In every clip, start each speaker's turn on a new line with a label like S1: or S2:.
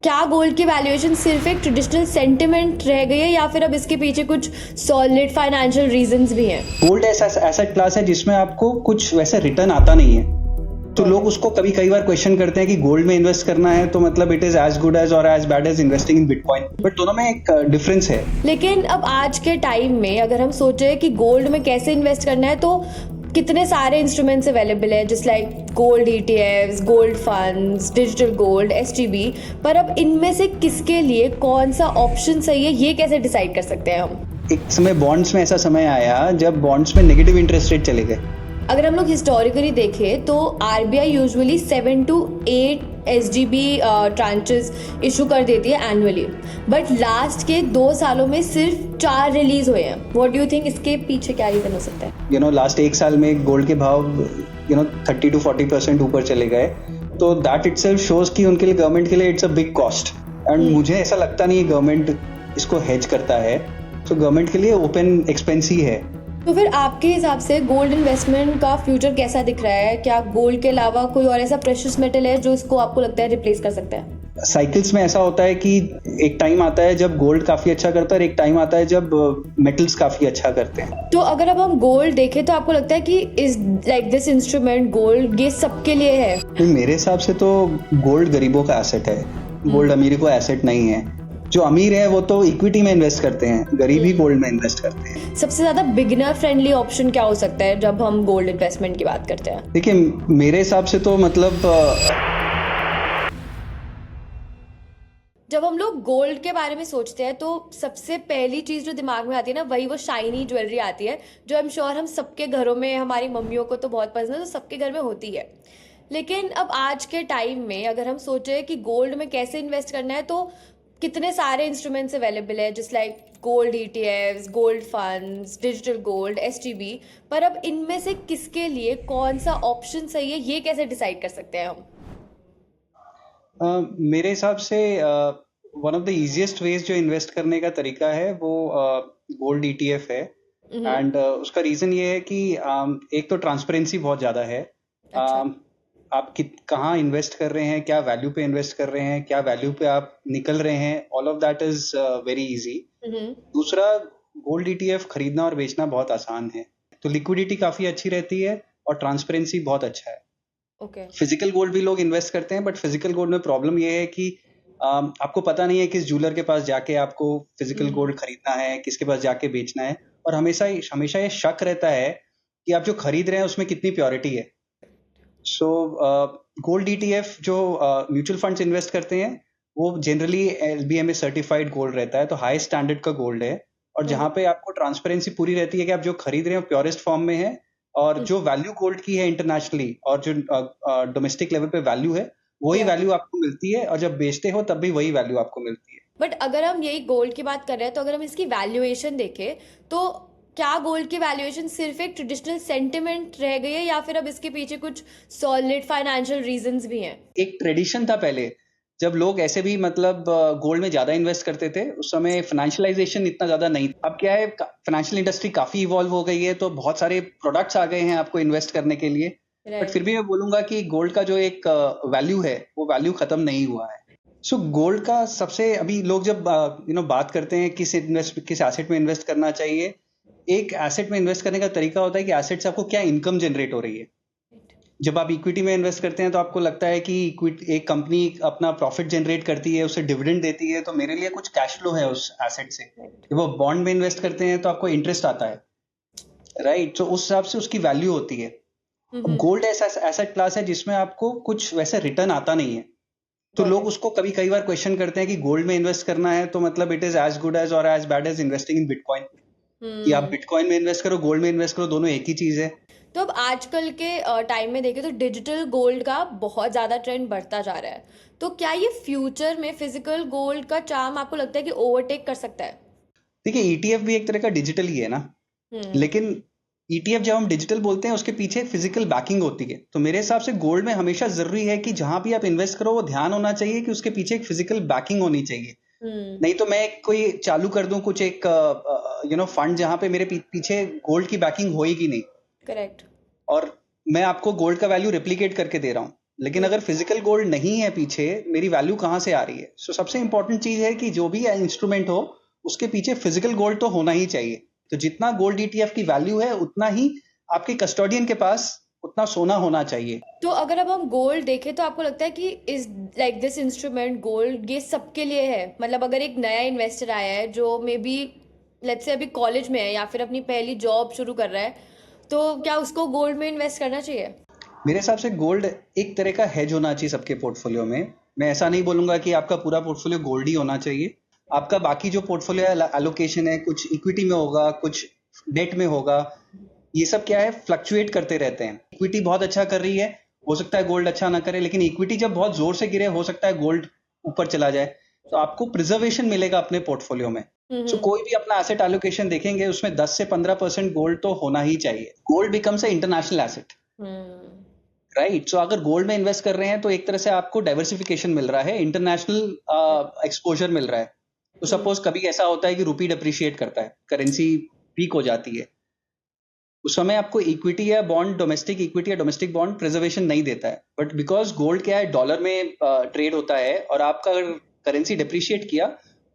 S1: क्या गोल्ड की वैल्यूएशन सिर्फ एक ट्रेडिशनल सेंटिमेंट रह गई है या फिर अब इसके पीछे कुछ सॉलिड फाइनेंशियल रीजंस भी हैं?
S2: गोल्ड ऐसा एसेट क्लास है जिसमें आपको कुछ वैसे रिटर्न आता नहीं है, तो लोग उसको कई बार क्वेश्चन करते हैं कि गोल्ड में इन्वेस्ट करना है तो मतलब it is as good as और as bad as investing in bitcoin, but दोनों में एक डिफरेंस है।
S1: लेकिन अब आज के टाइम में अगर हम सोचे कि गोल्ड में कैसे इन्वेस्ट करना है तो कितने सारे इंस्ट्रूमेंट्स अवेलेबल है, just like gold ETFs, gold funds, digital gold, STB. पर अब इनमें से किसके लिए कौन सा ऑप्शन सही है, ये कैसे डिसाइड कर सकते हैं हम?
S2: एक समय बॉन्ड्स में ऐसा समय आया जब बॉन्ड्स में नेगेटिव इंटरेस्ट रेट चले गए।
S1: अगर हम लोग हिस्टोरिकली देखें तो RBI usually 7 to 8 SGB tranches issue कर देती है एनुअली, बट लास्ट के 2 सालों में सिर्फ 4 रिलीज हुए हैं। व्हाट डू यू थिंक, इसके पीछे क्या रीजन हो सकता है?
S2: लास्ट 1 साल में गोल्ड के भाव 30 to 40% ऊपर चले गए, तो दैट इटसेल्फ शोज कि उनके लिए, गवर्नमेंट के लिए it's a big cost. And मुझे ऐसा लगता नहीं है गवर्नमेंट इसको हेज करता है, तो गवर्नमेंट के लिए ओपन एक्सपेंस ही है।
S1: तो फिर आपके हिसाब से गोल्ड इन्वेस्टमेंट का फ्यूचर कैसा दिख रहा है? क्या गोल्ड के अलावा कोई और ऐसा प्रेशियस मेटल है जो इसको आपको लगता है रिप्लेस कर सकता है?
S2: साइकिल्स में ऐसा होता है कि एक टाइम आता है जब गोल्ड काफी अच्छा करता है और एक टाइम आता है जब मेटल्स काफी अच्छा करते हैं।
S1: तो अगर अब हम गोल्ड देखें तो आपको लगता है कि is like this instrument gold ये सबके लिए है?
S2: तो मेरे हिसाब से तो गोल्ड गरीबों का एसेट है, गोल्ड अमीर को एसेट नहीं है। जो अमीर है वो तो इक्विटी में इन्वेस्ट करते हैं, गरीब ही गोल्ड में इन्वेस्ट करते हैं।
S1: सबसे ज्यादा बिगिनर फ्रेंडली ऑप्शन क्या हो सकता है जब हम गोल्ड इन्वेस्टमेंट की बात करते हैं?
S2: देखिए, मेरे हिसाब से तो मतलब
S1: जब हम लोग गोल्ड के बारे में सोचते हैं तो सबसे पहली चीज जो दिमाग में आती है ना, वही वो शाइनी ज्वेलरी आती है, जो आई एम श्योर हम सबके घरों में, हमारी मम्मियों को तो बहुत पसंद है, तो सबके घर में होती है। लेकिन अब आज के टाइम में अगर हम सोचे कि गोल्ड में कैसे इन्वेस्ट करना है तो कितने सारे इंस्ट्रूमेंट्स अवेलेबल है, just like gold ETFs, gold funds, digital gold, STB. पर अब इनमें से किसके लिए कौन सा ऑप्शन सही है, ये कैसे डिसाइड कर सकते हैं हम?
S2: मेरे हिसाब से one of the easiest ways जो इन्वेस्ट करने का तरीका है वो गोल्ड ईटीएफ है। एंड उसका रीजन ये है कि एक तो ट्रांसपेरेंसी बहुत ज्यादा है।
S1: अच्छा।
S2: आप कहाँ इन्वेस्ट कर रहे हैं, क्या वैल्यू पे इन्वेस्ट कर रहे हैं, क्या वैल्यू पे आप निकल रहे हैं, all of that is very easy. दूसरा, गोल्ड ईटीएफ खरीदना और बेचना बहुत आसान है, तो लिक्विडिटी काफी अच्छी रहती है और ट्रांसपेरेंसी बहुत अच्छा है।
S1: ओके।
S2: फिजिकल गोल्ड भी लोग इन्वेस्ट करते हैं, बट फिजिकल गोल्ड में प्रॉब्लम ये है कि आपको पता नहीं है किस ज्वेलर के पास जाके आपको फिजिकल गोल्ड खरीदना है, किसके पास जाके बेचना है, और हमेशा ये शक रहता है कि आप जो खरीद रहे हैं उसमें कितनी प्योरिटी है। सो गोल्ड ईटीएफ जो म्यूचुअल फंड्स इन्वेस्ट करते हैं वो जनरली एलबीएमए सर्टिफाइड गोल्ड रहता है, तो हाई स्टैंडर्ड का गोल्ड है, और जहाँ पे आपको ट्रांसपेरेंसी पूरी रहती है कि आप जो खरीद रहे हैं प्योरेस्ट फॉर्म में है, और जो वैल्यू गोल्ड की है इंटरनेशनली और जो डोमेस्टिक लेवल पे वैल्यू है वही वैल्यू आपको मिलती है, और जब बेचते हो तब भी वही वैल्यू आपको मिलती है।
S1: बट अगर हम यही गोल्ड की बात कर रहे हैं तो अगर हम इसकी वैल्यूएशन देखें तो क्या गोल्ड की वैल्यूएशन सिर्फ एक ट्रेडिशनल सेंटिमेंट रह गई है या फिर अब इसके पीछे कुछ सॉलिड फाइनेंशियल रीजंस भी हैं?
S2: एक ट्रेडिशन था पहले, जब लोग ऐसे भी मतलब गोल्ड में ज्यादा इन्वेस्ट करते थे, उस समय फाइनेंशियलाइजेशन इतना ज्यादा नहीं था। अब क्या है, फाइनेंशियल इंडस्ट्री काफी इवॉल्व हो गई है, तो बहुत सारे प्रोडक्ट्स आ गए हैं आपको इन्वेस्ट करने के लिए। बट फिर भी मैं बोलूंगा कि गोल्ड का जो एक वैल्यू है वो वैल्यू खत्म नहीं हुआ है। सो गोल्ड का सबसे, अभी लोग जब बात करते हैं किस एसेट में इन्वेस्ट करना चाहिए, एक एसेट में इन्वेस्ट करने का तरीका होता है कि एसेट से आपको क्या इनकम जनरेट हो रही है। जब आप इक्विटी में इन्वेस्ट करते हैं तो आपको लगता है कि एक कंपनी अपना प्रॉफिट जनरेट करती है, उसे डिविडेंड देती है, तो मेरे लिए कुछ कैश फ्लो है उस एसेट से। जब वो बॉन्ड में इन्वेस्ट करते हैं तो आपको इंटरेस्ट आता है, राइट? तो उस हिसाब से उसकी वैल्यू होती है। गोल्ड ऐसा एसेट क्लास है जिसमें आपको कुछ वैसे रिटर्न आता नहीं है, तो लोग उसको कई बार क्वेश्चन करते हैं कि गोल्ड में इन्वेस्ट करना है तो मतलब it is as good as और as bad as investing in bitcoin, कि आप बिटकॉइन में इन्वेस्ट करो, गोल्ड में इन्वेस्ट करो, दोनों एक ही चीज है।
S1: तो अब आजकल के टाइम में देखें तो डिजिटल गोल्ड का बहुत ज़्यादा ट्रेंड बढ़ता जा रहा है, तो क्या ये फ्यूचर में फिजिकल गोल्ड का चार्म आपको लगता है कि ओवरटेक कर सकता है?
S2: देखिए, ईटीएफ भी एक तरह का डिजिटल ही है ना, लेकिन ईटीएफ जब हम डिजिटल बोलते हैं उसके पीछे फिजिकल बैकिंग होती है। तो मेरे हिसाब से गोल्ड में हमेशा जरूरी है कि जहां भी आप इन्वेस्ट करो वो ध्यान होना चाहिए कि उसके पीछे एक फिजिकल बैकिंग होनी चाहिए। नहीं तो मैं कोई चालू कर दूं कुछ एक फंड जहां पे मेरे पीछे गोल्ड की बैकिंग होएगी नहीं,
S1: करेक्ट।
S2: और मैं आपको गोल्ड का वैल्यू रेप्लिकेट करके दे रहा हूँ, लेकिन अगर फिजिकल गोल्ड नहीं है पीछे, मेरी वैल्यू कहाँ से आ रही है? सो सबसे इंपॉर्टेंट चीज है कि जो भी इंस्ट्रूमेंट हो उसके पीछे फिजिकल गोल्ड तो होना ही चाहिए। तो जितना गोल्ड ईटीएफ की वैल्यू है उतना ही आपके कस्टोडियन के पास उतना सोना होना चाहिए।
S1: तो अगर अब हम गोल्ड देखें तो आपको लगता है कि इस लाइक दिस इंस्ट्रूमेंट गोल्ड ये सबके लिए है? मतलब अगर एक नया इन्वेस्टर आया है जो मे बी लेट्स से अभी कॉलेज में है या फिर अपनी पहली जॉब शुरू कर रहा है, तो क्या उसको गोल्ड में इन्वेस्ट करना चाहिए?
S2: मेरे हिसाब से गोल्ड एक तरह का हेज होना चाहिए सबके पोर्टफोलियो में। मैं ऐसा नहीं बोलूंगा कि आपका पूरा पोर्टफोलियो गोल्ड ही होना चाहिए। आपका बाकी जो पोर्टफोलियो एलोकेशन है, कुछ इक्विटी में होगा, कुछ डेट में होगा। ये सब क्या है, फ्लक्चुएट करते रहते हैं। इक्विटी बहुत अच्छा कर रही है, हो सकता है गोल्ड अच्छा ना करे, लेकिन इक्विटी जब बहुत जोर से गिरे हो सकता है गोल्ड ऊपर चला जाए। तो आपको प्रिजर्वेशन मिलेगा अपने पोर्टफोलियो में। सो कोई भी अपना एसेट एलोकेशन देखेंगे उसमें 10 से 15% गोल्ड तो होना ही चाहिए। Gold becomes a international asset, right? So अगर गोल्ड में इन्वेस्ट कर रहे हैं तो एक तरह से आपको डाइवर्सिफिकेशन मिल रहा है, इंटरनेशनल एक्सपोजर मिल रहा है। तो सपोज कभी ऐसा होता है कि रुपी डिप्रिशिएट करता है, करेंसी वीक हो जाती है, उस समय आपको इक्विटी या बॉन्ड, डोमेस्टिक इक्विटी या डोमेस्टिक बॉन्ड प्रिजर्वेशन नहीं देता है। बट बिकॉज गोल्ड क्या है, डॉलर में ट्रेड होता है, और आपका अगर करेंसी डिप्रिशिएट किया,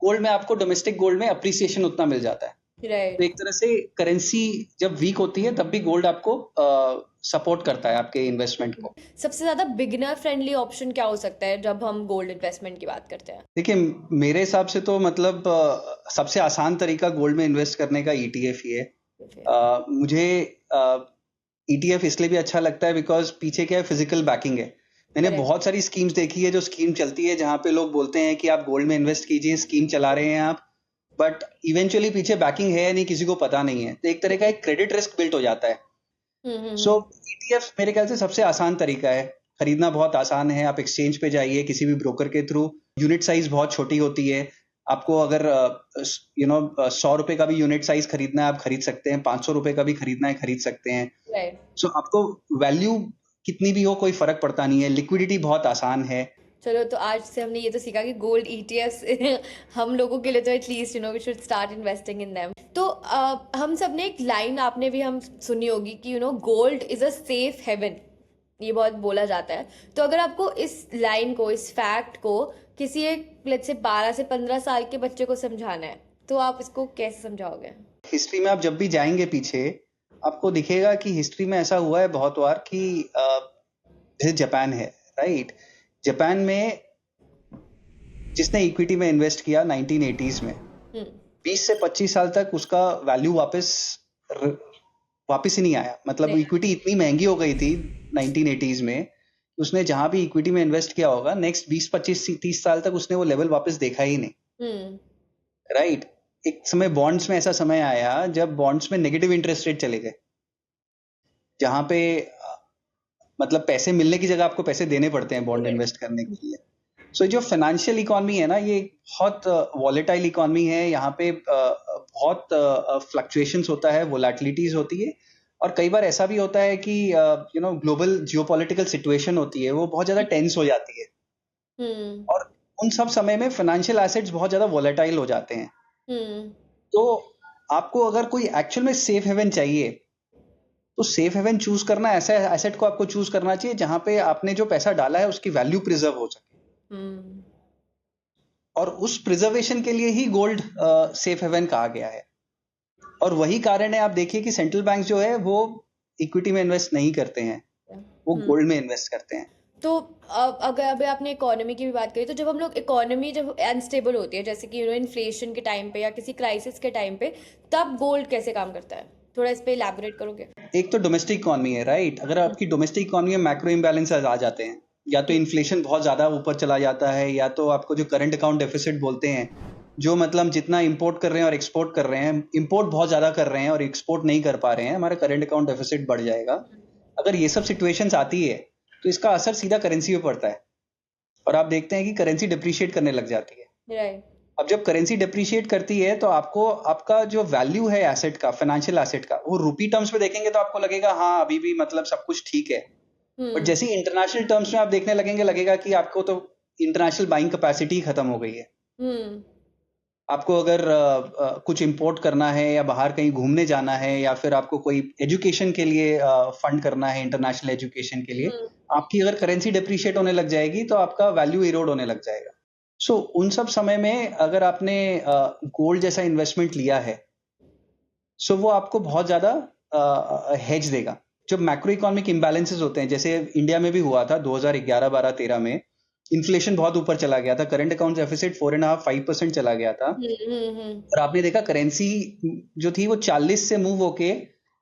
S2: गोल्ड में आपको डोमेस्टिक गोल्ड में अप्रिसिएशन उतना मिल जाता है।
S1: राइट।
S2: तो एक तरह से करेंसी जब वीक होती है तब भी गोल्ड आपको सपोर्ट करता है आपके इन्वेस्टमेंट को।
S1: सबसे ज्यादा बिगिनर फ्रेंडली ऑप्शन क्या हो सकता है जब हम गोल्ड इन्वेस्टमेंट की बात करते हैं?
S2: देखिए, मेरे हिसाब से तो मतलब सबसे आसान तरीका गोल्ड में इन्वेस्ट करने का ईटीएफ ही है। मुझे ईटीएफ इसलिए भी अच्छा लगता है बिकॉज पीछे क्या है, फिजिकल बैकिंग है। मैंने
S1: Correct.
S2: बहुत सारी स्कीम्स देखी है, जो स्कीम चलती है जहां पे लोग बोलते हैं कि आप गोल्ड में इन्वेस्ट कीजिए, स्कीम चला रहे हैं आप, बट इवेंचुअली पीछे बैकिंग है या नहीं किसी को पता नहीं है। तो एक तरह का एक क्रेडिट रिस्क बिल्ट हो जाता है। सो ईटीएफ मेरे ख्याल से सबसे आसान तरीका है, खरीदना बहुत आसान है। आप एक्सचेंज पे जाइए किसी भी ब्रोकर के थ्रू, यूनिट साइज बहुत छोटी होती है। आपको अगर 100 रुपए का भी यूनिट साइज खरीदना है आप खरीद सकते हैं, 500 रुपए का भी खरीदना है खरीद सकते हैं।
S1: राइट।
S2: सो आपको वैल्यू कितनी भी हो कोई फर्क पड़ता नहीं है, लिक्विडिटी बहुत आसान है।
S1: चलो, तो आज से हमने ये तो सीखा कि गोल्ड ईटीएफ्स हम लोगों के लिए तो at least we should start investing in them. तो हम सब ने एक लाइन आपने भी हम सुनी होगी कि gold is a safe haven, ये बहुत बोला जाता है। तो अगर आपको इस लाइन को, इस फैक्ट को किसी एक लेट्स से 12 से 15 साल के बच्चे को समझाना है तो आप इसको कैसे समझाओगे?
S2: हिस्ट्री में आप जब भी जाएंगे पीछे, आपको दिखेगा कि हिस्ट्री में ऐसा हुआ है बहुत बार कि जैसे जापान है, राइट? जापान में जिसने इक्विटी में इन्वेस्ट किया 1980s में, 20 से 25 साल तक उसका वैल्यू वापस ही नहीं आया। मतलब इक्विटी इतनी महंगी हो गई थी 1980s में, उसने जहां भी इक्विटी में इन्वेस्ट किया होगा नेक्स्ट 20, 25, 30 साल तक उसने वो लेवल वापस देखा ही नहीं, राइट? एक समय बॉन्ड्स में ऐसा समय आया जब बॉन्ड्स में नेगेटिव इंटरेस्ट रेट चले गए, जहां पे मतलब पैसे मिलने की जगह आपको पैसे देने पड़ते हैं बॉन्ड इन्वेस्ट करने के लिए। सो जो फाइनेंशियल इकोनॉमी है ना, ये बहुत वॉलेटाइल इकोनॉमी है। यहाँ पे बहुत फ्लक्चुएशंस होता है, वोलेटिलिटीज होती है, और कई बार ऐसा भी होता है कि ग्लोबल जियोपॉलिटिकल सिचुएशन होती है, वो बहुत ज्यादा टेंस हो जाती है, और उन सब समय में फाइनेंशियल एसेट्स बहुत ज्यादा वॉलेटाइल हो जाते हैं। तो आपको अगर कोई एक्चुअल में सेफ हेवन चाहिए तो सेफ हेवन चूज करना, ऐसा एसेट को आपको चूज करना चाहिए जहां पे आपने जो पैसा डाला है उसकी वैल्यू प्रिजर्व हो सके, और उस प्रिजर्वेशन के लिए ही गोल्ड सेफ हेवन कहा गया है। और वही कारण है, आप देखिए कि सेंट्रल बैंक जो है वो इक्विटी में इन्वेस्ट नहीं करते हैं, वो गोल्ड में इन्वेस्ट करते हैं।
S1: तो अगर अभी आपने इकोनॉमी की भी बात करी, तो जब हम लोग इकोनॉमी जब अनस्टेबल होती है, जैसे कि इन्फ्लेशन के टाइम पे या किसी क्राइसिस के टाइम पे, तब गोल्ड कैसे काम करता है? थोड़ा इस पे इलैबोरेट करोगे?
S2: एक तो डोमेस्टिक इकोनॉमी है, राइट? अगर आपकी डोमेस्टिक इकोनॉमी में मैक्रो इम्बैलेंस आ जाते हैं, या तो इन्फ्लेशन बहुत ज्यादा ऊपर चला जाता है, या तो आपको जो करंट अकाउंट डेफिसिट बोलते हैं, जो मतलब जितना इंपोर्ट कर रहे हैं और एक्सपोर्ट कर रहे हैं, इंपोर्ट बहुत ज्यादा कर रहे हैं और एक्सपोर्ट नहीं कर पा रहे हैं, हमारा करंट अकाउंट डेफिसिट बढ़ जाएगा। अगर ये सब सिचुएशंस आती है तो इसका असर सीधा करेंसी पे पड़ता है, और आप देखते हैं कि करेंसी डिप्रिशिएट करने लग जाती है।
S1: राइट।
S2: अब जब करेंसी डिप्रिशिएट करती है तो आपको आपका जो वैल्यू है एसेट का, फाइनेंशियल एसेट का, वो रुपी टर्म्स में देखेंगे तो आपको लगेगा हाँ अभी भी मतलब सब कुछ ठीक है। बट जैसे इंटरनेशनल टर्म्स में आप देखने लगेंगे, लगेगा कि आपको तो इंटरनेशनल बाइंग कैपेसिटी खत्म हो गई है। आपको अगर कुछ इंपोर्ट करना है या बाहर कहीं घूमने जाना है या फिर आपको कोई एजुकेशन के लिए फंड करना है, इंटरनेशनल एजुकेशन के लिए, आपकी अगर करेंसी डिप्रिशिएट होने लग जाएगी तो आपका वैल्यू इरोड होने लग जाएगा। सो उन सब समय में अगर आपने गोल्ड जैसा इन्वेस्टमेंट लिया है, सो वो आपको बहुत ज्यादा हेज देगा। जब मैक्रो इकोनॉमिक इम्बैलेंसेस होते हैं, जैसे इंडिया में भी हुआ था 2011, 12, 13 में, इन्फ्लेशन बहुत ऊपर चला गया था, करंट अकाउंट डेफिसिट 4.5-5% चला गया था, और आपने देखा करेंसी जो थी वो 40 से मूव होके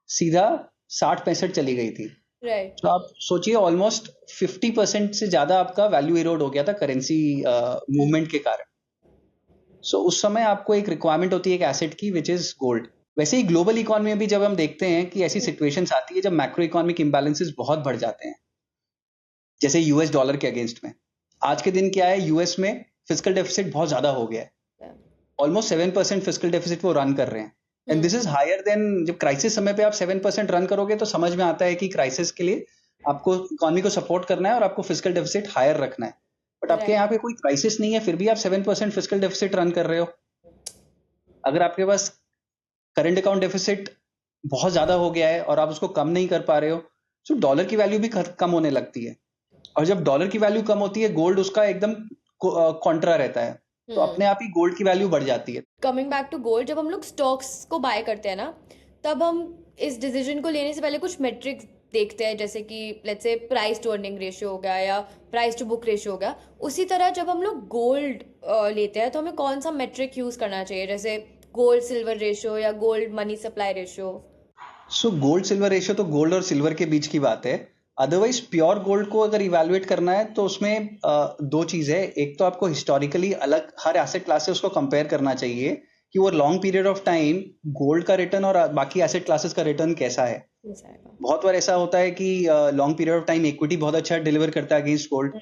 S2: सीधा 60-65 चली गई थी।
S1: राइट।
S2: तो आप सोचिए ऑलमोस्ट 50% से ज्यादा आपका वैल्यू इरोड हो गया था करेंसी मूवमेंट के कारण। सो उस समय आपको एक रिक्वायरमेंट होती है एक एसेट की, विच इज गोल्ड। वैसे ही ग्लोबल इकोनॉमी में भी जब हम देखते हैं कि ऐसी सिचुएशंस आती है जब मैक्रो इकोनॉमिक इम्बैलेंसेस बहुत बढ़ जाते हैं, जैसे यूएस डॉलर के अगेंस्ट में, आज के दिन क्या है, यूएस में फिस्कल डेफिसिट बहुत ज्यादा हो गया है, ऑलमोस्ट 7% फिस्कल डेफिसिट वो रन कर रहे हैं, and this is higher than, जब क्राइसिस समय पे आप 7% रन करोगे तो समझ में आता है कि क्राइसिस के लिए आपको इकोनॉमी को सपोर्ट करना है और आपको फिस्कल डेफिसिट हायर रखना है। बट आपके यहाँ पे कोई क्राइसिस नहीं है, फिर भी आप 7% फिस्कल डेफिसिट रन कर रहे हो। अगर आपके पास करंट अकाउंट डेफिसिट बहुत ज्यादा हो गया है और आप उसको कम नहीं कर पा रहे हो, तो डॉलर की वैल्यू भी कम होने लगती है, और जब डॉलर की वैल्यू कम होती है, गोल्ड उसका एकदम कॉन्ट्रा रहता है, तो अपने आप ही गोल्ड की वैल्यू बढ़ जाती है।
S1: कमिंग बैक टू गोल्ड, जब हम लोग स्टॉक्स को बाय करते हैं ना, तब हम इस डिसीजन को लेने से पहले कुछ मेट्रिक्स देखते हैं, जैसे कि let's say price to earning ratio हो गया या प्राइस टू बुक रेशियो हो गया। उसी तरह जब हम लोग गोल्ड लेते हैं तो हमें कौन सा मेट्रिक यूज करना चाहिए, जैसे गोल्ड सिल्वर रेशियो या gold money supply ratio?
S2: So gold silver ratio तो गोल्ड और सिल्वर के बीच की बात है। अदरवाइज प्योर गोल्ड को अगर इवेलुएट करना है तो उसमें दो चीज है। एक तो आपको हिस्टोरिकली अलग हर एसेट क्लास से उसको कंपेयर करना चाहिए कि वो long period of time gold का रिटर्न और बाकी एसेट क्लासेस का रिटर्न कैसा है। बहुत बार ऐसा होता है कि long period of time equity बहुत अच्छा डिलीवर करता है अगेंस्ट गोल्ड।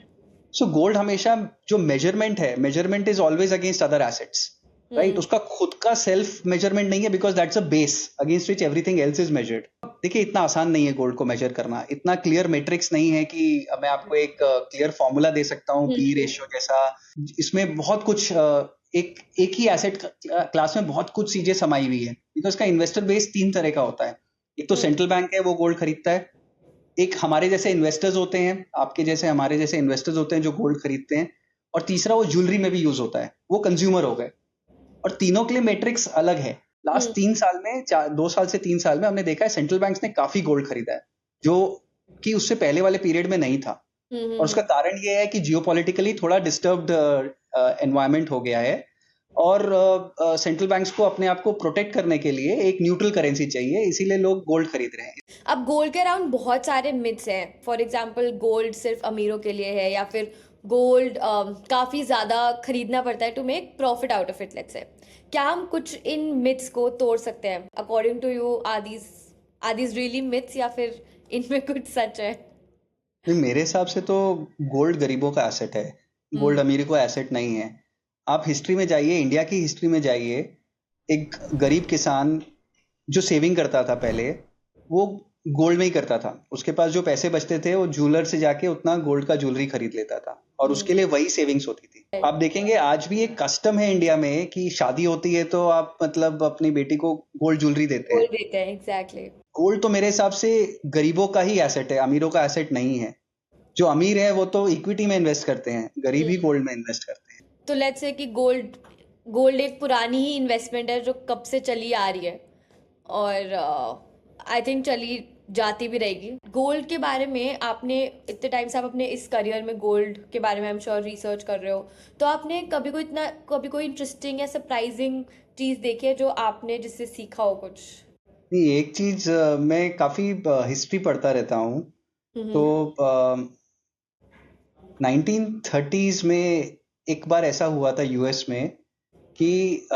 S2: सो गोल्ड हमेशा जो मेजरमेंट है, measurement is always against other assets, right? उसका खुद का सेल्फ मेजरमेंट नहीं है, because that's a base against which everything else is measured. देखिए, इतना आसान नहीं है गोल्ड को मेजर करना, इतना क्लियर मैट्रिक्स नहीं है कि मैं आपको एक क्लियर फॉर्मूला दे सकता हूँ पी रेशियो जैसा। इसमें बहुत कुछ एक ही एसेट क्लास में बहुत कुछ चीजें समाई हुई है, बिकॉज का इन्वेस्टर बेस 3 तरह का होता है। एक तो सेंट्रल बैंक है, वो गोल्ड खरीदता है। एक हमारे जैसे इन्वेस्टर्स होते हैं, आपके जैसे हमारे जैसे इन्वेस्टर्स होते हैं जो गोल्ड खरीदते हैं। और तीसरा वो ज्वेलरी में भी यूज होता है, वो कंज्यूमर हो गए। और तीनों के लिए मैट्रिक्स अलग है। लास्ट 3 साल में 2 साल से 3 साल में हमने देखा है सेंट्रल बैंक्स ने काफी गोल्ड खरीदा है, जो कि उससे पहले वाले पीरियड में नहीं था। और उसका कारण ये है कि जियोपॉलिटिकली थोड़ा डिस्टर्ब्ड एनवायरनमेंट हो गया है, और सेंट्रल बैंक्स को अपने आप को प्रोटेक्ट करने के लिए एक न्यूट्रल करेंसी चाहिए, इसीलिए लोग गोल्ड खरीद रहे हैं।
S1: अब गोल्ड के अराउंड बहुत सारे मिथ्स हैं। फॉर एग्जांपल, गोल्ड सिर्फ अमीरों के लिए है, या फिर गोल्ड काफ़ी ज़्यादा खरीदना पड़ता है to make profit out of it, let's say. क्या हम कुछ इन मिथ्स को तोड़ सकते हैं? According to you, are these really myths, या फिर इनमें कुछ सच है?
S2: मेरे हिसाब से तो गोल्ड गरीबों का एसेट है, गोल्ड अमीर को एसेट नहीं है। आप हिस्ट्री में जाइए, इंडिया की हिस्ट्री में जाइए, एक गरीब किसान जो सेविंग करता था पहले, वो गोल्ड में ही करता था। उसके पास जो पैसे बचते थे वो ज्वेलर से जाके उतना गोल्ड का ज्वेलरी खरीद लेता था, और उसके लिए वही सेविंग्स होती थी। आप देखेंगे आज भी एक कस्टम है इंडिया में कि शादी होती है तो आप मतलब अपनी बेटी को गोल्ड ज्वेलरी देते हैं।
S1: गोल्ड देते हैं, एग्जैक्टली।
S2: गोल्ड तो मेरे हिसाब से गरीबों का ही एसेट है, अमीरों का एसेट नहीं है। जो अमीर है वो तो इक्विटी में इन्वेस्ट करते हैं, गरीब ही गोल्ड में इन्वेस्ट करते हैं।
S1: तो लेट्स से कि गोल्ड एक पुरानी ही इन्वेस्टमेंट है जो कब से चली आ रही है, और आई थिंक चली जाती भी रहेगी। गोल्ड के बारे में आपने इतने टाइम से आप अपने इस करियर में गोल्ड के बारे में आई एम श्योर रिसर्च कर रहे हो, तो आपने कभी कोई इंटरेस्टिंग या सरप्राइजिंग चीज़ देखी है जो आपने जिससे सीखा हो कुछ?
S2: नहीं, एक चीज मैं काफी हिस्ट्री पढ़ता रहता हूँ, तो 1930s में एक बार ऐसा हुआ था यूएस में कि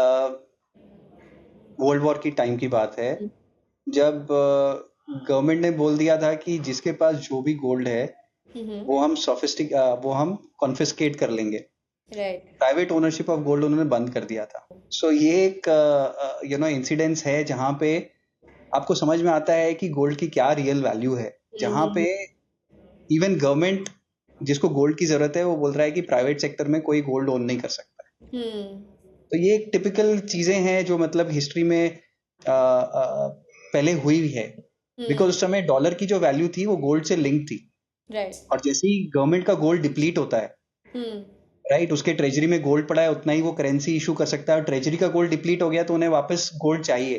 S2: वर्ल्ड वॉर की टाइम की बात है, जब गवर्नमेंट ने बोल दिया था कि जिसके पास जो भी गोल्ड है वो हम कॉन्फिस्केट कर लेंगे। प्राइवेट ओनरशिप ऑफ गोल्ड उन्होंने बंद कर दिया था। सो ये एक इंसिडेंस है जहां पे आपको समझ में आता है कि गोल्ड की क्या रियल वैल्यू है, जहां पे इवन गवर्नमेंट जिसको गोल्ड की जरूरत है वो बोल रहा है कि प्राइवेट सेक्टर में कोई गोल्ड ओन नहीं कर सकता। तो तो ये एक टिपिकल चीजें हैं जो मतलब हिस्ट्री में पहले हुई है, बिकॉज उस समय डॉलर की जो वैल्यू थी वो गोल्ड से लिंक थी,
S1: राइट।
S2: और जैसे ही गवर्नमेंट का गोल्ड डिप्लीट होता है, राइट, उसके ट्रेजरी में गोल्ड पड़ा है, उतना ही वो करेंसी इशू कर सकता है, और ट्रेजरी का गोल्ड डिप्लीट हो गया तो उन्हें वापस गोल्ड चाहिए,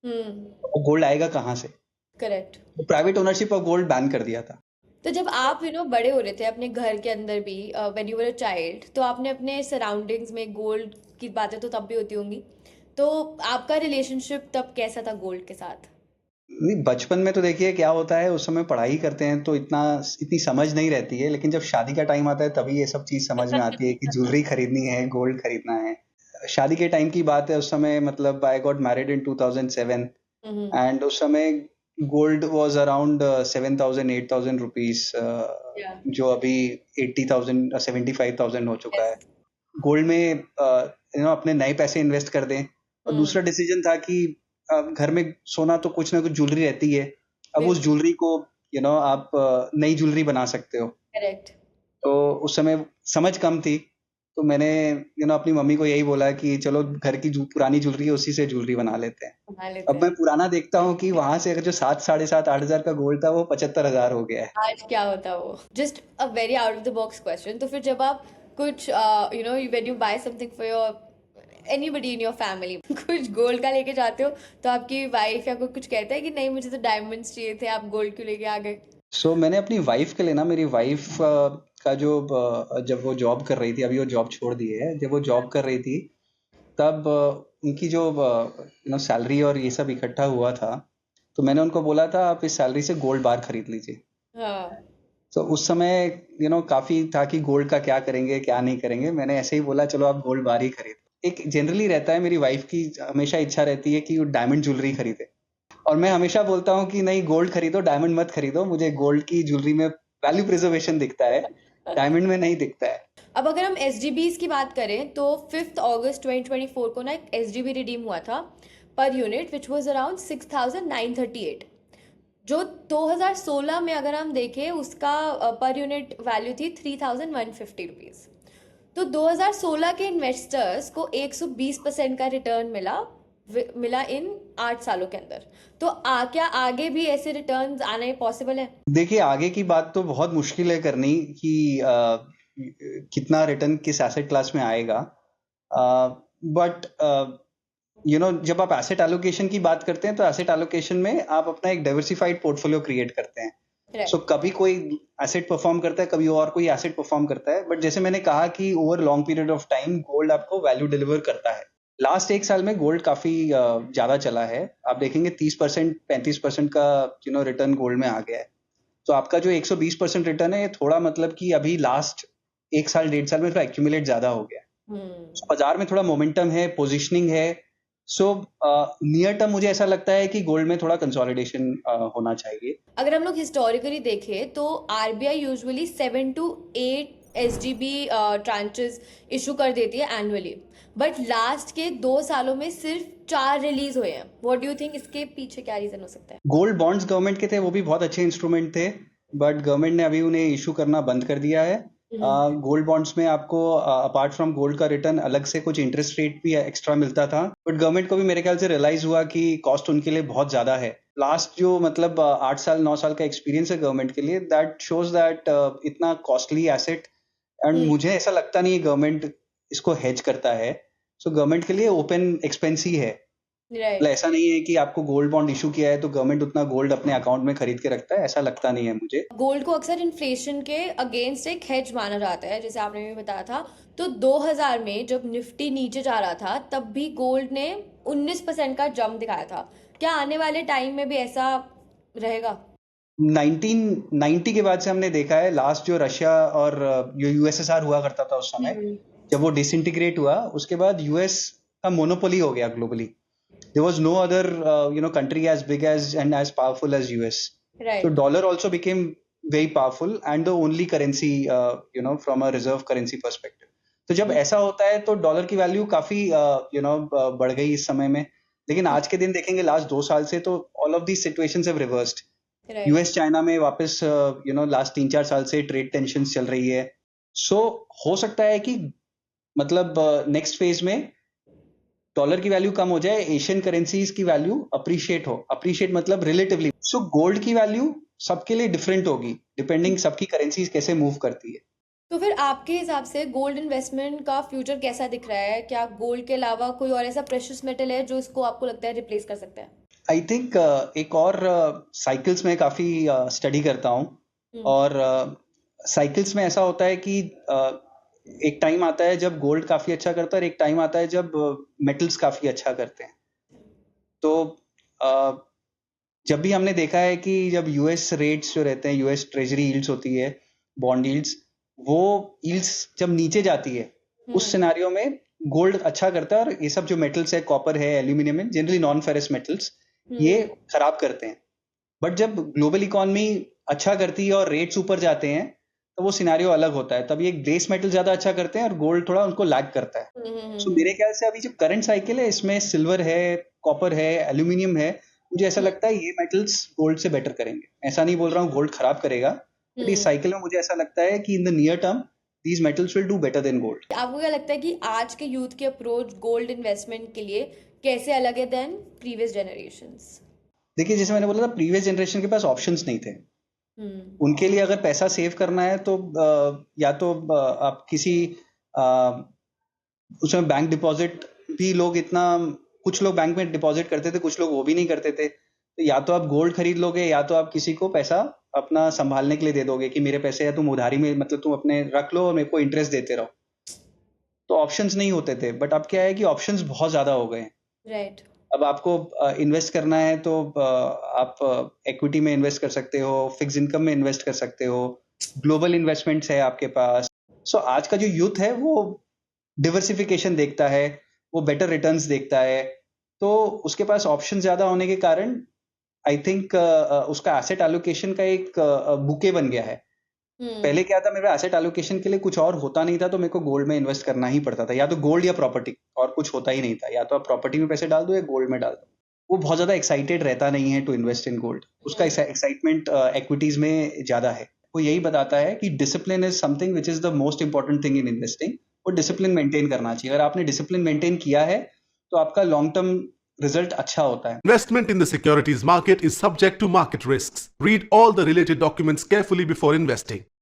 S2: वो गोल्ड आएगा कहाँ से?
S1: करेक्ट।
S2: तो private ownership of gold ban कर दिया था।
S1: तो जब आप बड़े हो रहे थे अपने घर के अंदर भी, when you were a child, तो आपने अपने सराउंडिंग्स में गोल्ड की बातें तो तब भी होती होंगी, तो आपका रिलेशनशिप तब कैसा था गोल्ड के साथ?
S2: नहीं, बचपन में तो देखिए क्या होता है, उस समय पढ़ाई करते हैं तो इतनी समझ नहीं रहती है, लेकिन जब शादी का टाइम आता है तभी ये सब चीज समझ में आती है कि ज्वेलरी खरीदनी है, गोल्ड खरीदना है। शादी के टाइम की बात है, उस समय मतलब I got married in 2007, and उस समय गोल्ड वाज अराउंड 7,000 8,000 रुपीज,
S1: या।
S2: जो अभी 80,000 75,000 हो चुका है। गोल्ड में अपने नए पैसे इन्वेस्ट कर दें, और दूसरा डिसीजन था कि घर में सोना तो कुछ ना कुछ ज्वेलरी रहती है, अब उस ज्वेलरी को आप नई ज्वेलरी बना सकते हो।
S1: करेक्ट।
S2: तो उस समय समझ कम थी, तो मैंने अपनी मम्मी को यही बोला कि चलो घर की जो पुरानी ज्वेलरी है उसी से ज्वेलरी बना लेते हैं।
S1: बना लेते
S2: अब मैं
S1: हैं।
S2: पुराना देखता हूँ कि वहां से अगर जो 7 7,500 8,000 का गोल्ड था वो 75,000 हो गया है।
S1: आज क्या होता वो? Just a very out of the box question, तो फिर जब आप कुछ when you buy something for your anybody in your family, कुछ गोल्ड का लेके जाते हो, तो आपकी वाइफ या कोई कुछ कहता है कि नहीं मुझे तो डायमंड्स चाहिए थे, आप गोल्ड क्यों लेके आ गए?
S2: मैंने अपनी वाइफ के लिए ना, मेरी वाइफ का जो जब वो जॉब कर रही थी, अभी वो जॉब छोड़ दी है, जब वो जॉब कर रही थी तब उनकी जो सैलरी और ये सब इकट्ठा हुआ था, तो मैंने उनको बोला था आप इस सैलरी से गोल्ड बार खरीद लीजिए।
S1: हाँ।
S2: तो उस समय काफी था कि गोल्ड का क्या करेंगे क्या नहीं करेंगे, मैंने ऐसे ही बोला चलो आप गोल्ड बार ही खरीदो। एक जनरली रहता है, मेरी वाइफ की हमेशा इच्छा रहती है कि वो डायमंड ज्वेलरी खरीदे, और मैं हमेशा बोलता हूँ कि नहीं, गोल्ड खरीदो, डायमंड मत खरीदो, मुझे गोल्ड की ज्वेलरी में वैल्यू प्रिजर्वेशन दिखता है, डायमंड में नहीं दिखता है।
S1: अब अगर हम एसजीबीज की बात करें तो 5 अगस्त 2024 को ना एक एसजीबी रिडीम हुआ था per unit, which was around 6,938, जो 2016 में अगर हम देखें उसका पर यूनिट वैल्यू थी 3,150 रुपीज। तो 2016 के इन्वेस्टर्स को 120% का रिटर्न मिला इन 8 सालों के अंदर। तो क्या आगे भी ऐसे रिटर्न्स आने पॉसिबल है?
S2: देखिए, आगे की बात तो बहुत मुश्किल है करनी कि कितना रिटर्न किस एसेट क्लास में आएगा, बट जब आप एसेट एलोकेशन की बात करते हैं तो एसेट एलोकेशन में आप अपना एक डाइवर्सिफाइड पोर्टफोलियो क्रिएट करते हैं। कभी कोई एसेट परफॉर्म करता है, कभी और कोई एसेट परफॉर्म करता है, बट जैसे मैंने कहा कि over long period of time gold आपको वैल्यू डिलीवर करता है। लास्ट 1 साल में गोल्ड काफी ज्यादा चला है, आप देखेंगे 30% 35% का रिटर्न गोल्ड में आ गया है। तो आपका जो 120% रिटर्न है, ये थोड़ा मतलब कि अभी लास्ट 1 साल 1.5 साल में थोड़ा एक्यूमुलेट ज्यादा हो गया है। बाजार में थोड़ा मोमेंटम है, पोजिशनिंग है। नियर टर्म मुझे ऐसा लगता है कि गोल्ड में थोड़ा कंसोलिडेशन होना चाहिए।
S1: अगर हम लोग हिस्टोरिकली देखें तो RBI usually 7 to 8 SGB tranches issue कर देती है एनुअली, बट लास्ट के 2 सालों में सिर्फ 4 रिलीज हुए हैं। व्हाट डू यू थिंक, इसके पीछे क्या रीजन हो सकता है?
S2: गोल्ड बॉन्ड्स गवर्नमेंट के थे, वो भी बहुत अच्छे इंस्ट्रूमेंट थे, बट गवर्नमेंट ने अभी उन्हें इशू करना बंद कर दिया है। गोल्ड बॉन्ड्स में आपको अपार्ट फ्रॉम गोल्ड का रिटर्न अलग से कुछ इंटरेस्ट रेट भी एक्स्ट्रा मिलता था, बट गवर्नमेंट को भी मेरे ख्याल से रियलाइज हुआ कि कॉस्ट उनके लिए बहुत ज्यादा है। लास्ट जो मतलब 8 साल 9 साल का एक्सपीरियंस है गवर्नमेंट के लिए, दैट शोज दैट इतना कॉस्टली एसेट, एंड मुझे ऐसा लगता नहीं है गवर्नमेंट इसको हेज करता है। गवर्नमेंट के लिए ओपन एक्सपेंस ही है। मतलब ऐसा नहीं है कि आपको गोल्ड बॉन्ड इशू किया है तो गवर्नमेंट उतना गोल्ड अपने अकाउंट में खरीद के रखता है, ऐसा लगता नहीं है मुझे।
S1: गोल्ड को अक्सर इन्फ्लेशन के अगेंस्ट एक हेज माना जाता है, जैसे आपने भी बताया था। तो 2000 में जब निफ्टी नीचे जा रहा था तब भी गोल्ड ने 19% का जंप दिखाया था। क्या आने वाले टाइम में भी ऐसा रहेगा?
S2: 1990 के बाद से हमने देखा है, लास्ट जो रशिया और यूएसएसआर हुआ करता था उस समय, जब वो डिसइंटीग्रेट हुआ उसके बाद यूएस का मोनोपोली हो गया globally. There was no other country as big as and as powerful as US.
S1: Right.
S2: So dollar also became very powerful and the only currency from a reserve currency perspective. तो जब ऐसा होता है तो dollar की value काफी बढ़ गई इस समय में, लेकिन आज के दिन देखेंगे लास्ट 2 साल से तो all of these situations have reversed. US China में वापस लास्ट 3-4 साल से ट्रेड टेंशंस चल रही है। हो सकता है कि मतलब नेक्स्ट फेज में डॉलर की वैल्यू कम हो जाए, एशियन करेंसीज की वैल्यू अप्रिशिएट हो। अप्रिशिएट मतलब रिलेटिवली। सो गोल्ड की वैल्यू सबके लिए डिफरेंट होगी, डिपेंडिंग सबकी करेंसीज कैसे मूव करती है।
S1: तो फिर आपके हिसाब से गोल्ड इन्वेस्टमेंट का फ्यूचर कैसा दिख रहा है? क्या गोल्ड के अलावा कोई और ऐसा प्रेशियस मेटल है जो इसको आपको लगता है रिप्लेस कर सकता है?
S2: आई थिंक एक और साइकिल्स में काफी स्टडी करता हूँ, और साइकिल्स में ऐसा होता है कि एक टाइम आता है जब गोल्ड काफी अच्छा करता है, और एक टाइम आता है जब मेटल्स काफी अच्छा करते हैं। तो जब भी हमने देखा है कि जब यूएस रेट्स जो रहते हैं, यूएस ट्रेजरी यील्ड्स होती है, बॉन्ड यील्ड्स, वो यील्ड्स जब नीचे जाती है, उस सिनारियो में गोल्ड अच्छा करता है, और ये सब जो मेटल्स है, कॉपर है, एल्यूमिनियम है, जनरली नॉन फेरस मेटल्स, ये खराब करते हैं। बट जब ग्लोबल इकोनॉमी अच्छा करती है और रेट्स ऊपर जाते हैं, तो वो सिनारियो अलग होता है। तब ये बेस मेटल ज्यादा अच्छा करते हैं और गोल्ड थोड़ा उनको लैग करता है। सो मेरे ख्याल से अभी जो करंट साइकिल है, इसमें सिल्वर है, कॉपर है, एल्यूमिनियम है, मुझे ऐसा लगता है ये मेटल्स गोल्ड से बेटर करेंगे। ऐसा नहीं बोल रहा हूँ गोल्ड खराब करेगा, बट इस साइकिल में मुझे ऐसा लगता है कि in the near term these metals will do better than gold.
S1: आपको क्या लगता है कि आज के यूथ की अप्रोच गोल्ड इन्वेस्टमेंट के लिए कैसे अलग है देन प्रीवियस जनरेशंस?
S2: देखिए, जैसे मैंने बोला था, प्रीवियस जनरेशन के पास ऑप्शंस नहीं थे। उनके लिए अगर पैसा सेव करना है तो या तो आप किसी उसमें बैंक डिपॉजिट भी लोग इतना, कुछ लोग बैंक में डिपॉजिट करते थे, कुछ लोग वो भी नहीं करते थे। तो या तो आप गोल्ड खरीद लोगे, या तो आप किसी को पैसा अपना संभालने के लिए दे दोगे कि मेरे पैसे है, तुम उधारी में, मतलब तुम अपने रख लो और मेरे को इंटरेस्ट देते रहो। तो ऑप्शंस नहीं होते थे, बट अब क्या है कि ऑप्शंस बहुत ज्यादा हो गए हैं।
S1: राइट।
S2: अब आपको इन्वेस्ट करना है तो आप इक्विटी में इन्वेस्ट कर सकते हो, फिक्स इनकम में इन्वेस्ट कर सकते हो, ग्लोबल इन्वेस्टमेंट्स है आपके पास। सो आज का जो यूथ है वो डिवर्सिफिकेशन देखता है, वो बेटर रिटर्न्स देखता है। तो उसके पास ऑप्शन ज्यादा होने के कारण आई थिंक उसका एसेट एलोकेशन का एक बुके बन गया है। पहले क्या था, मेरा एसेट एलोकेशन के लिए कुछ और होता नहीं था, तो मेरे को गोल्ड में इन्वेस्ट करना ही पड़ता था, या तो गोल्ड या प्रॉपर्टी, और कुछ होता ही नहीं था। या तो आप प्रॉपर्टी में पैसे डाल दो या गोल्ड में डाल दो। वो बहुत ज्यादा एक्साइटेड रहता नहीं है टू इन्वेस्ट इन गोल्ड। उसका एक्साइटमेंट एक्विटीज में ज्यादा है। वो यही बताता है कि discipline is something which is the most important thing in investing. वो डिसिप्लिन मेंटेन करना चाहिए। अगर आपने डिसिप्लिन मेंटेन किया है तो आपका लॉन्ग टर्म रिजल्ट अच्छा होता है।
S3: Investment in the securities market is subject to market risks. Read all the related documents carefully before investing.